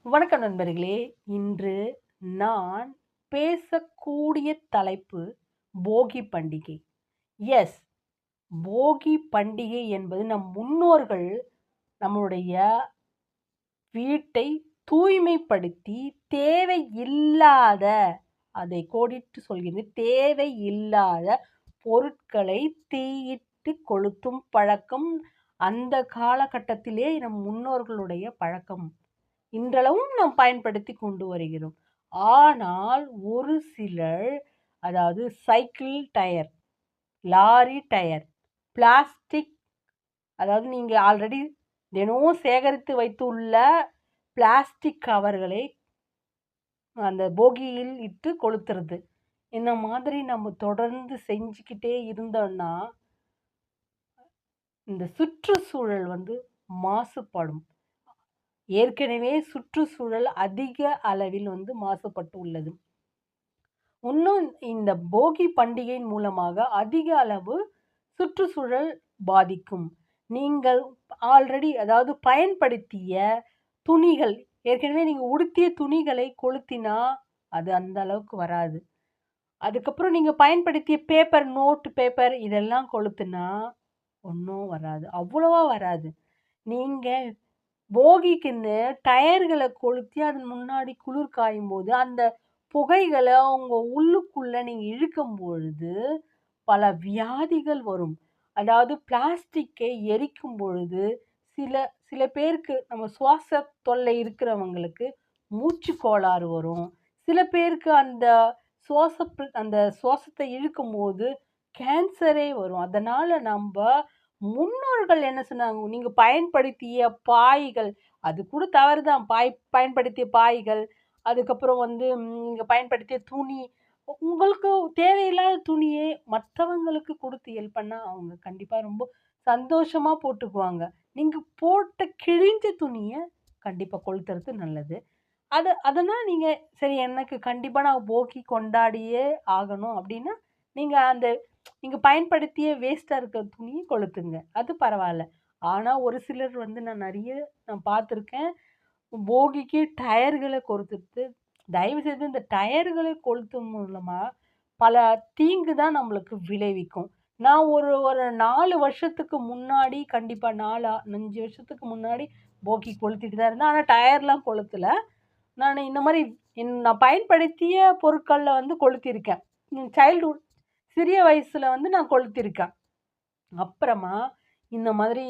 வணக்கம் நண்பர்களே. இன்று நான் பேசக்கூடிய தலைப்பு போகி பண்டிகை. எஸ், போகி பண்டிகை என்பது நம் முன்னோர்கள் நம்முடைய வீட்டை தூய்மைப்படுத்தி தேவையில்லாத, அதை கோடிட்டு சொல்கிறேன், தேவையில்லாத பொருட்களை தீயிட்டு கொளுத்தும் பழக்கம் அந்த காலகட்டத்திலே நம் முன்னோர்களுடைய பழக்கம். இன்றளவும் நாம் பயன்படுத்தி கொண்டு வருகிறோம். ஆனால் ஒரு சிலர், அதாவது cycle tyre, lorry tyre, plastic, அதாவது நீங்க ஆல்ரெடி தினமும் சேகரித்து வைத்துள்ள பிளாஸ்டிக் கவர்களை அந்த போகியில் இட்டு கொளுத்துறது. இந்த மாதிரி நம்ம தொடர்ந்து செஞ்சுக்கிட்டே இருந்தோம்னா, இந்த சுற்றுச்சூழல் மாசுபடும். ஏற்கனவே சுற்றுச்சூழல் அதிக அளவில் மாசுபட்டு உள்ளது. இன்னும் இந்த போகி பண்டிகையின் மூலமாக அதிக அளவு சுற்றுச்சூழல் பாதிக்கும். நீங்கள் ஆல்ரெடி, அதாவது பயன்படுத்திய துணிகள், ஏற்கனவே நீங்க உடுத்திய துணிகளை கொளுத்தினா அது அந்த அளவுக்கு வராது. அதுக்கப்புறம் நீங்க பயன்படுத்திய பேப்பர், நோட்டு பேப்பர் இதெல்லாம் கொளுத்துனா ஒண்ணும் வராது. அவ்வளவா வராது. நீங்க போகிக்குன்னு டயர்கள கொளுத்தி அதன் முன்னாடி குளிர் காயும்போது, அந்த புகைகள உங்க உள்ளுக்குள்ள நீங்க இழுக்கும் பொழுது, பல வியாதிகள் வரும். அதாவது பிளாஸ்டிக்கை எரிக்கும் பொழுது, சில சில பேருக்கு, நம்ம சுவாச தொல்லை இருக்கிறவங்களுக்கு மூச்சு கோளாறு வரும். சில பேருக்கு அந்த சுவாசத்தை இழுக்கும்போது கேன்சரே வரும். அதனால நம்ப முன்னோர்கள் என்ன சொன்னாங்க? நீங்க பயன்படுத்திய பாய்கள், அது கூட தவறு தான். பயன்படுத்திய பாய்கள், அதுக்கப்புறம் நீங்க பயன்படுத்திய துணி, உங்களுக்கு தேவையில்லாத துணியை மற்றவங்களுக்கு குடுத்து ஹெல்ப் பண்ணா, அவங்க கண்டிப்பா ரொம்ப சந்தோஷமா போட்டுக்குவாங்க. நீங்க போட்ட கிழிஞ்ச துணிய கண்டிப்பா கொளுத்துறது நல்லது. அதனால நீங்க சரி, எனக்கு கண்டிப்பா நான் போகி கொண்டாடியே ஆகணும் அப்டின்னா, நீங்க நீங்க பயன்படுத்திய வேஸ்ட்டா இருக்க துணிய கொளுத்துங்க. அது பரவால்ல. ஆனா ஒரு சிலர் நான் பார்த்துருக்கேன். போகிக்கு டயர்கள கொளுத்துறது. தயவுசெய்து இந்த டயர்களை கொளுத்தும் மூலமா பல தீங்கு தான் நம்மளுக்கு விளைவிக்கும். நான் ஒரு ஒரு 4 வருஷத்துக்கு முன்னாடி, கண்டிப்பா 4, 5 வருஷத்துக்கு முன்னாடி போகி கொளுத்திட்டு தான் இருந்தேன். ஆனா டயர்லாம் கொளுத்தல. நானு இந்த மாரி நான் பயன்படுத்திய பொருட்கள்ல கொளுத்தியிருக்கேன். சைல்ட்ஹுட், சிறிய வயசுல நான் கொளுத்தியிருக்கேன். அப்புறமா இந்த மாதிரி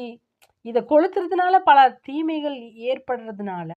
இத கொளுத்துறதுனால பல தீமைகள் ஏற்படுறதுனால